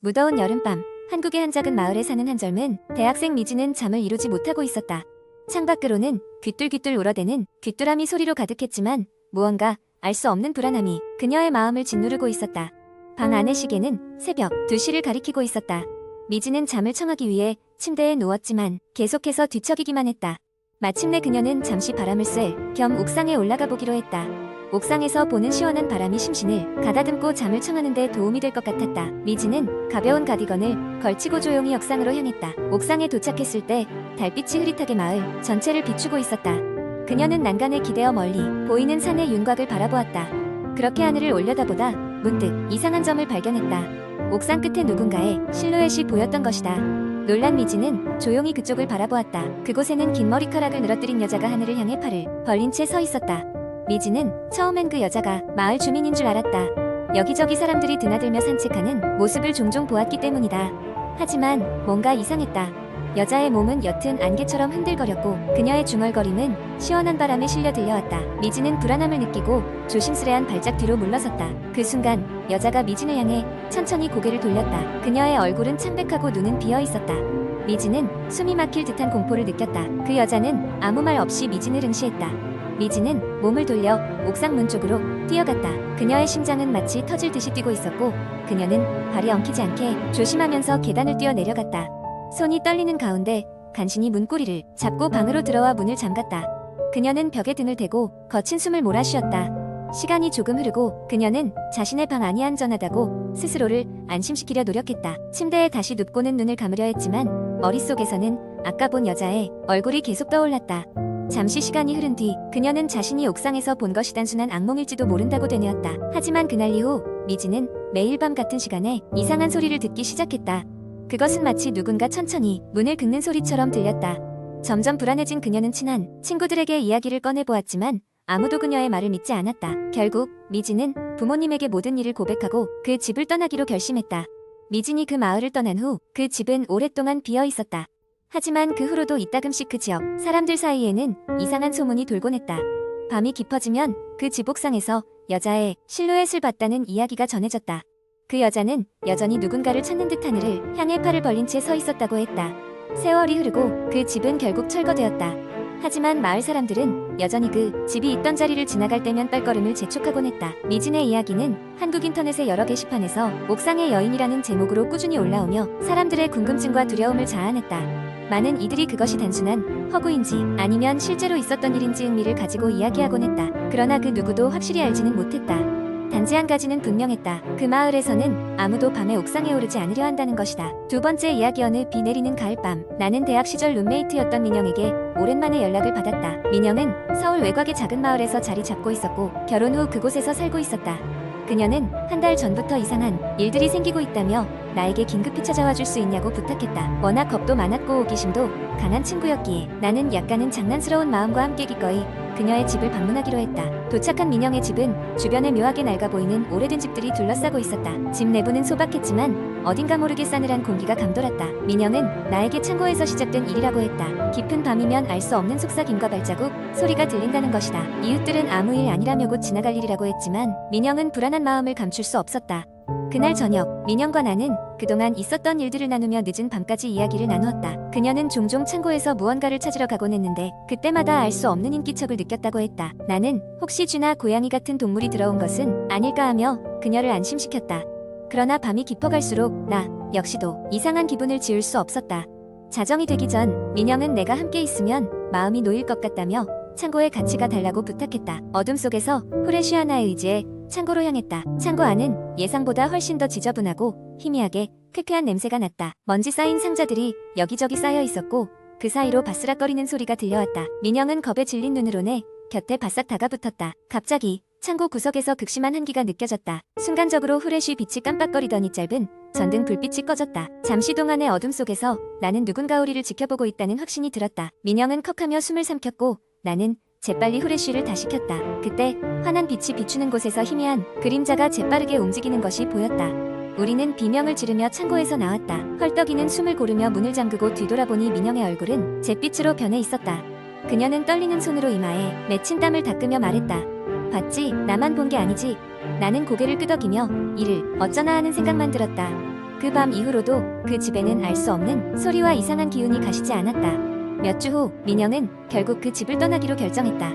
무더운 여름밤, 한국의 한 작은 마을에 사는 한 젊은 대학생 미지는 잠을 이루지 못하고 있었다. 창밖으로는 귀뚤귀뚤 울어대는 귀뚜라미 소리로 가득했지만 무언가 알 수 없는 불안함이 그녀의 마음을 짓누르고 있었다. 방 안의 시계는 새벽 2시를 가리키고 있었다. 미지는 잠을 청하기 위해 침대에 누웠지만 계속해서 뒤척이기만 했다. 마침내 그녀는 잠시 바람을 쐴 겸 옥상에 올라가 보기로 했다. 옥상에서 보는 시원한 바람이 심신을 가다듬고 잠을 청하는 데 도움이 될 것 같았다. 미지는 가벼운 가디건을 걸치고 조용히 옥상으로 향했다. 옥상에 도착했을 때 달빛이 흐릿하게 마을 전체를 비추고 있었다. 그녀는 난간에 기대어 멀리 보이는 산의 윤곽을 바라보았다. 그렇게 하늘을 올려다보다 문득 이상한 점을 발견했다. 옥상 끝에 누군가의 실루엣이 보였던 것이다. 놀란 미지는 조용히 그쪽을 바라보았다. 그곳에는 긴 머리카락을 늘어뜨린 여자가 하늘을 향해 팔을 벌린 채 서 있었다. 미지는 처음엔 그 여자가 마을 주민인 줄 알았다. 여기저기 사람들이 드나들며 산책하는 모습을 종종 보았기 때문이다. 하지만 뭔가 이상했다. 여자의 몸은 옅은 안개처럼 흔들거렸고 그녀의 중얼거림은 시원한 바람에 실려 들려왔다. 미지는 불안함을 느끼고 조심스레한 발짝 뒤로 물러섰다. 그 순간 여자가 미진을 향해 천천히 고개를 돌렸다. 그녀의 얼굴은 창백하고 눈은 비어 있었다. 미지는 숨이 막힐 듯한 공포를 느꼈다. 그 여자는 아무 말 없이 미진을 응시했다. 미지는 몸을 돌려 옥상 문 쪽으로 뛰어갔다. 그녀의 심장은 마치 터질 듯이 뛰고 있었고 그녀는 발이 엉키지 않게 조심하면서 계단을 뛰어 내려갔다. 손이 떨리는 가운데 간신히 문고리를 잡고 방으로 들어와 문을 잠갔다. 그녀는 벽에 등을 대고 거친 숨을 몰아쉬었다. 시간이 조금 흐르고 그녀는 자신의 방 안이 안전하다고 스스로를 안심시키려 노력했다. 침대에 다시 눕고는 눈을 감으려 했지만 머릿속에서는 아까 본 여자의 얼굴이 계속 떠올랐다. 잠시 시간이 흐른 뒤 그녀는 자신이 옥상에서 본 것이 단순한 악몽일지도 모른다고 되뇌었다. 하지만 그날 이후 미지는 매일 밤 같은 시간에 이상한 소리를 듣기 시작했다. 그것은 마치 누군가 천천히 문을 긁는 소리처럼 들렸다. 점점 불안해진 그녀는 친한 친구들에게 이야기를 꺼내보았지만 아무도 그녀의 말을 믿지 않았다. 결국 미지는 부모님에게 모든 일을 고백하고 그 집을 떠나기로 결심했다. 미진이 그 마을을 떠난 후 그 집은 오랫동안 비어 있었다. 하지만 그 후로도 이따금씩 그 지역 사람들 사이에는 이상한 소문이 돌곤 했다. 밤이 깊어지면 그 집 옥상에서 여자의 실루엣을 봤다는 이야기가 전해졌다. 그 여자는 여전히 누군가를 찾는 듯 하늘을 향해 팔을 벌린 채 서 있었다고 했다. 세월이 흐르고 그 집은 결국 철거되었다. 하지만 마을 사람들은 여전히 그 집이 있던 자리를 지나갈 때면 발걸음을 재촉하곤 했다. 미진의 이야기는 한국 인터넷의 여러 게시판에서 옥상의 여인이라는 제목으로 꾸준히 올라오며 사람들의 궁금증과 두려움을 자아냈다. 많은 이들이 그것이 단순한 허구인지 아니면 실제로 있었던 일인지 흥미를 가지고 이야기하곤 했다. 그러나 그 누구도 확실히 알지는 못했다. 단지 한 가지는 분명했다. 그 마을에서는 아무도 밤에 옥상에 오르지 않으려 한다는 것이다. 두 번째 이야기. 어느 비 내리는 가을밤 나는 대학 시절 룸메이트였던 민영에게 오랜만에 연락을 받았다. 민영은 서울 외곽의 작은 마을에서 자리 잡고 있었고 결혼 후 그곳에서 살고 있었다. 그녀는 한 달 전부터 이상한 일들이 생기고 있다며 나에게 긴급히 찾아와 줄 수 있냐고 부탁했다. 워낙 겁도 많았고 호기심도 강한 친구였기에 나는 약간은 장난스러운 마음과 함께 기꺼이 그녀의 집을 방문하기로 했다. 도착한 민영의 집은 주변에 묘하게 낡아 보이는 오래된 집들이 둘러싸고 있었다. 집 내부는 소박했지만 어딘가 모르게 싸늘한 공기가 감돌았다. 민영은 나에게 창고에서 시작된 일이라고 했다. 깊은 밤이면 알 수 없는 속삭임과 발자국, 소리가 들린다는 것이다. 이웃들은 아무 일 아니라며 곧 지나갈 일이라고 했지만 민영은 불안한 마음을 감출 수 없었다. 그날 저녁 민영과 나는 그동안 있었던 일들을 나누며 늦은 밤까지 이야기를 나누었다. 그녀는 종종 창고에서 무언가를 찾으러 가곤 했는데 그때마다 알 수 없는 인기척을 느꼈다고 했다. 나는 혹시 쥐나 고양이 같은 동물이 들어온 것은 아닐까 하며 그녀를 안심시켰다. 그러나 밤이 깊어갈수록 나 역시도 이상한 기분을 지울 수 없었다. 자정이 되기 전 민영은 내가 함께 있으면 마음이 놓일 것 같다며 창고에 같이 가달라고 부탁했다. 어둠 속에서 후레쉬 하나에 의지해 창고로 향했다. 창고 안은 예상보다 훨씬 더 지저분하고 희미하게 쾌쾌한 냄새가 났다. 먼지 쌓인 상자들이 여기저기 쌓여 있었고 그 사이로 바스락거리는 소리가 들려왔다. 민영은 겁에 질린 눈으로 내 곁에 바싹 다가붙었다. 갑자기 창고 구석에서 극심한 한기가 느껴졌다. 순간적으로 후레쉬 빛이 깜빡거리더니 짧은 전등 불빛이 꺼졌다. 잠시 동안의 어둠 속에서 나는 누군가 우리를 지켜보고 있다는 확신이 들었다. 민영은 컥하며 숨을 삼켰고 나는 재빨리 후레쉬를 다시 켰다. 그때 환한 빛이 비추는 곳에서 희미한 그림자가 재빠르게 움직이는 것이 보였다. 우리는 비명을 지르며 창고에서 나왔다. 헐떡이는 숨을 고르며 문을 잠그고 뒤돌아보니 민영의 얼굴은 잿빛으로 변해 있었다. 그녀는 떨리는 손으로 이마에 맺힌 땀을 닦으며 말했다. 봤지? 나만 본 게 아니지? 나는 고개를 끄덕이며 이를 어쩌나 하는 생각만 들었다. 그 밤 이후로도 그 집에는 알 수 없는 소리와 이상한 기운이 가시지 않았다. 몇 주 후 민영은 결국 그 집을 떠나기로 결정했다.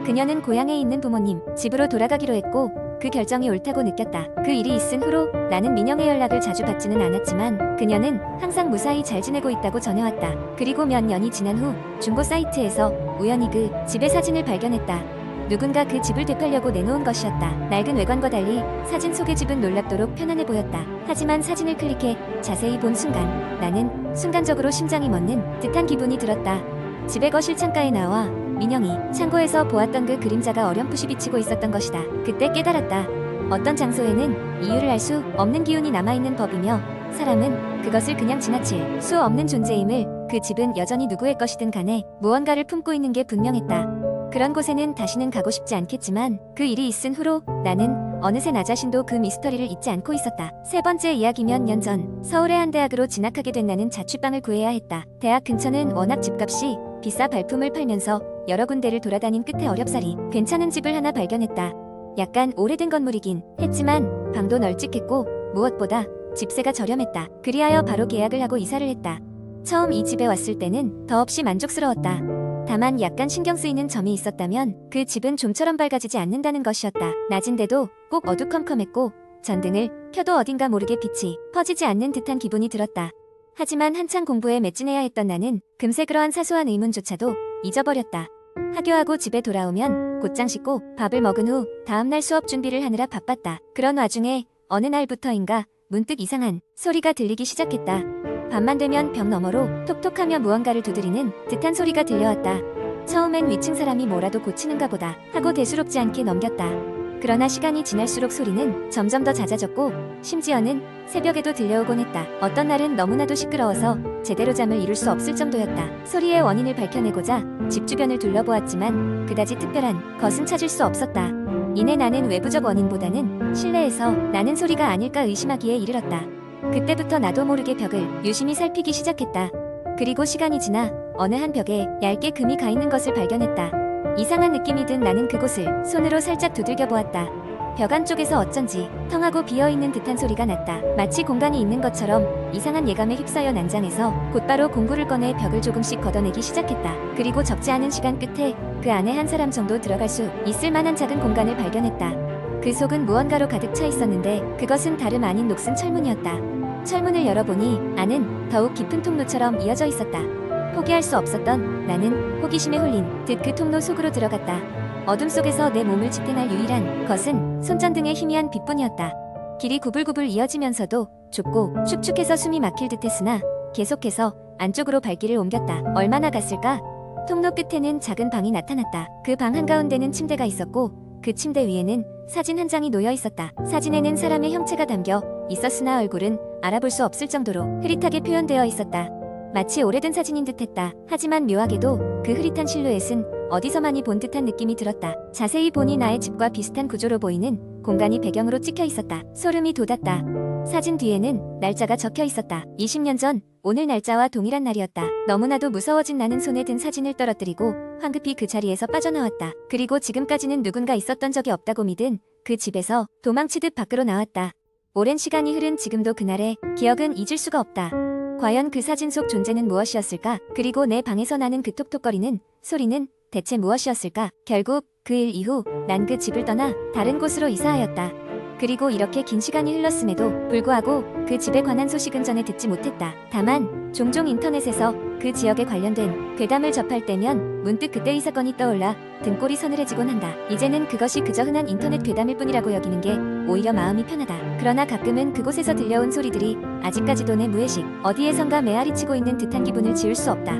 그녀는 고향에 있는 부모님 집으로 돌아가기로 했고 그 결정이 옳다고 느꼈다. 그 일이 있은 후로 나는 민영의 연락을 자주 받지는 않았지만 그녀는 항상 무사히 잘 지내고 있다고 전해왔다. 그리고 몇 년이 지난 후 중고 사이트에서 우연히 그 집의 사진을 발견했다. 누군가 그 집을 되팔려고 내놓은 것이었다. 낡은 외관과 달리 사진 속의 집은 놀랍도록 편안해 보였다. 하지만 사진을 클릭해 자세히 본 순간 나는 순간적으로 심장이 멎는 듯한 기분이 들었다. 집의 거실 창가에 나와 민영이 창고에서 보았던 그 그림자가 어렴풋이 비치고 있었던 것이다. 그때 깨달았다. 어떤 장소에는 이유를 알 수 없는 기운이 남아있는 법이며 사람은 그것을 그냥 지나칠 수 없는 존재임을. 그 집은 여전히 누구의 것이든 간에 무언가를 품고 있는 게 분명했다. 그런 곳에는 다시는 가고 싶지 않겠지만 그 일이 있은 후로 나는 어느새 나 자신도 그 미스터리를 잊지 않고 있었다. 세 번째 이야기. 몇 년 전 서울의 한 대학으로 진학하게 된 나는 자취방을 구해야 했다. 대학 근처는 워낙 집값이 비싸 발품을 팔면서 여러 군데를 돌아다닌 끝에 어렵사리 괜찮은 집을 하나 발견했다. 약간 오래된 건물이긴 했지만 방도 널찍했고 무엇보다 집세가 저렴했다. 그리하여 바로 계약을 하고 이사를 했다. 처음 이 집에 왔을 때는 더없이 만족스러웠다. 다만 약간 신경 쓰이는 점이 있었다면 그 집은 좀처럼 밝아지지 않는다는 것이었다. 낮인데도 꼭 어두컴컴했고 전등을 켜도 어딘가 모르게 빛이 퍼지지 않는 듯한 기분이 들었다. 하지만 한창 공부에 매진해야 했던 나는 금세 그러한 사소한 의문조차도 잊어버렸다. 하교하고 집에 돌아오면 곧장 씻고 밥을 먹은 후 다음날 수업 준비를 하느라 바빴다. 그런 와중에 어느 날부터인가 문득 이상한 소리가 들리기 시작했다. 밤만 되면 벽 너머로 톡톡하며 무언가를 두드리는 듯한 소리가 들려왔다. 처음엔 위층 사람이 뭐라도 고치는가 보다 하고 대수롭지 않게 넘겼다. 그러나 시간이 지날수록 소리는 점점 더 잦아졌고 심지어는 새벽에도 들려오곤 했다. 어떤 날은 너무나도 시끄러워서 제대로 잠을 이룰 수 없을 정도였다. 소리의 원인을 밝혀내고자 집 주변을 둘러보았지만 그다지 특별한 것은 찾을 수 없었다. 이내 나는 외부적 원인보다는 실내에서 나는 소리가 아닐까 의심하기에 이르렀다. 그때부터 나도 모르게 벽을 유심히 살피기 시작했다. 그리고 시간이 지나 어느 한 벽에 얇게 금이 가 있는 것을 발견했다. 이상한 느낌이 든 나는 그곳을 손으로 살짝 두들겨 보았다. 벽 안쪽에서 어쩐지 텅하고 비어있는 듯한 소리가 났다. 마치 공간이 있는 것처럼 이상한 예감에 휩싸여 난장해서 곧바로 공구를 꺼내 벽을 조금씩 걷어내기 시작했다. 그리고 적지 않은 시간 끝에 그 안에 한 사람 정도 들어갈 수 있을 만한 작은 공간을 발견했다. 그 속은 무언가로 가득 차 있었는데 그것은 다름 아닌 녹슨 철문이었다. 철문을 열어보니 안은 더욱 깊은 통로처럼 이어져 있었다. 포기할 수 없었던 나는 호기심에 홀린 듯 그 통로 속으로 들어갔다. 어둠 속에서 내 몸을 지탱할 유일한 것은 손전등의 희미한 빛뿐이었다. 길이 구불구불 이어지면서도 좁고 축축해서 숨이 막힐 듯했으나 계속해서 안쪽으로 발길을 옮겼다. 얼마나 갔을까? 통로 끝에는 작은 방이 나타났다. 그 방 한가운데는 침대가 있었고 그 침대 위에는 사진 한 장이 놓여 있었다. 사진에는 사람의 형체가 담겨 있었으나 얼굴은 알아볼 수 없을 정도로 흐릿하게 표현되어 있었다. 마치 오래된 사진인 듯했다. 하지만 묘하게도 그 흐릿한 실루엣은 어디서 많이 본 듯한 느낌이 들었다. 자세히 보니 나의 집과 비슷한 구조로 보이는 공간이 배경으로 찍혀 있었다. 소름이 돋았다. 사진 뒤에는 날짜가 적혀 있었다. 20년 전 오늘 날짜와 동일한 날이었다. 너무나도 무서워진 나는 손에 든 사진을 떨어뜨리고 황급히 그 자리에서 빠져나왔다. 그리고 지금까지는 누군가 있었던 적이 없다고 믿은 그 집에서 도망치듯 밖으로 나왔다. 오랜 시간이 흐른 지금도 그날의 기억은 잊을 수가 없다. 과연 그 사진 속 존재는 무엇이었을까? 그리고 내 방에서 나는 그 톡톡거리는 소리는 대체 무엇이었을까? 결국 그 일 이후 난 그 집을 떠나 다른 곳으로 이사하였다. 그리고 이렇게 긴 시간이 흘렀음에도 불구하고 그 집에 관한 소식은 전해 듣지 못했다. 다만 종종 인터넷에서 그 지역에 관련된 괴담을 접할 때면 문득 그때의 사건이 떠올라 등골이 서늘해지곤 한다. 이제는 그것이 그저 흔한 인터넷 괴담일 뿐이라고 여기는 게 오히려 마음이 편하다. 그러나 가끔은 그곳에서 들려온 소리들이 아직까지도 내 무의식 어디에선가 메아리치고 있는 듯한 기분을 지울 수 없다.